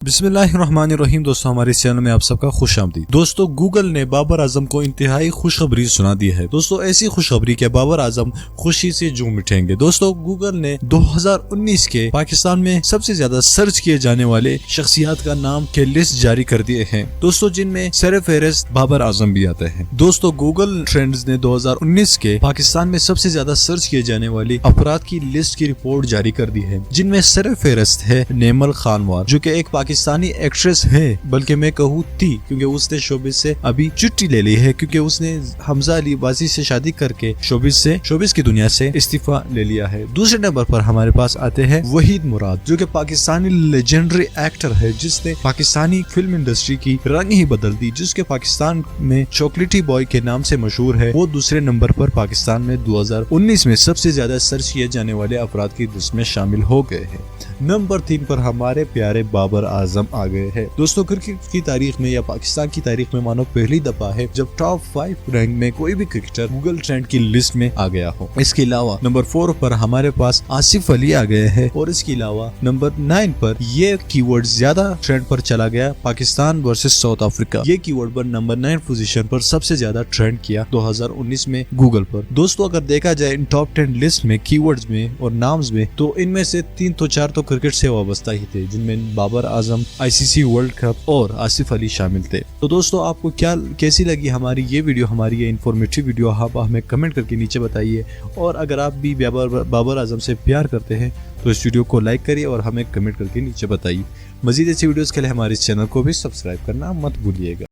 बिस्मिल्लाहिर्रहमानिर्रहीम। दोस्तों, हमारे इस चैनल में आप सबका खुश आमदीद। दोस्तों, गूगल ने बाबर आजम को इंतहाई खुशखबरी सुना दी है। दोस्तों, ऐसी खुशखबरी कि बाबर आजम खुशी से झूम उठेंगे। दोस्तों, गूगल ने 2019 के पाकिस्तान में सबसे ज्यादा सर्च किए जाने वाले शख्सियत का नाम के लिस्ट जारी कर दिए हैं। दोस्तों, जिनमें सर-ए-फहरिस्त बाबर आजम भी आते हैं। दोस्तों, गूगल ट्रेंड्स ने 2019 के पाकिस्तान में सबसे ज्यादा सर्च किए जाने वाले अफराद की लिस्ट की रिपोर्ट जारी कर दी है, जिनमें सर-ए-फहरिस्त है नेमल खानवार, जो कि एक पाकिस्तानी एक्ट्रेस है, बल्कि मैं कहूँ थी, क्योंकि उसने शोबिस से अभी छुट्टी ले ली है, क्योंकि उसने हमजा अली बाजी से शादी करके शोबिस की दुनिया से इस्तीफा ले लिया है। दूसरे नंबर पर हमारे पास आते हैं वहीद मुराद, जो कि पाकिस्तानी लेजेंडरी एक्टर है, जिसने पाकिस्तानी फिल्म इंडस्ट्री की रंग ही बदल दी, जिसके पाकिस्तान में चॉकलेटी बॉय के नाम से मशहूर है। वो दूसरे नंबर पर पाकिस्तान में 2019 में सबसे ज्यादा सर्च किए जाने वाले अफराद की लिस्ट में शामिल हो गए हैं। नंबर 3 पर हमारे प्यारे बाबर आजम आ गए हैं। दोस्तों, क्रिकेट की तारीख में या पाकिस्तान की तारीख में मानो पहली दफा है जब टॉप 5 रैंक में कोई भी क्रिकेटर गूगल ट्रेंड की लिस्ट में आ गया हो। इसके अलावा नंबर 4 पर हमारे पास आसिफ अली आ गए हैं, और इसके अलावा नंबर 9 पर ये कीवर्ड ज्यादा ट्रेंड पर चला गया, पाकिस्तान वर्सेस साउथ अफ्रीका। ये कीवर्ड पर नंबर 9 पोजीशन पर सबसे ज्यादा ट्रेंड किया 2019 में गूगल पर। दोस्तों, अगर देखा जाए इन टॉप 10 लिस्ट में कीवर्ड्स में और नाम्स में, तो इनमें से 3 तो 4 तो क्रिकेट से वाबस्ता ही थे, जिनमें Babar Azam, ICC world cup और आसिफ अली शामिल थे। तो दोस्तों, आपको कैसी लगी हमारी ये इन्फॉर्मेटिव वीडियो, आप हमें कमेंट करके नीचे बताइए। और अगर आप भी बाबर आजम से प्यार करते हैं तो इस वीडियो को लाइक करिए और हमें कमेंट करके नीचे बताइए। मजीद ऐसी वीडियोस के लिए हमारे इस चैनल को भी सब्सक्राइब करना मत भूलिएगा।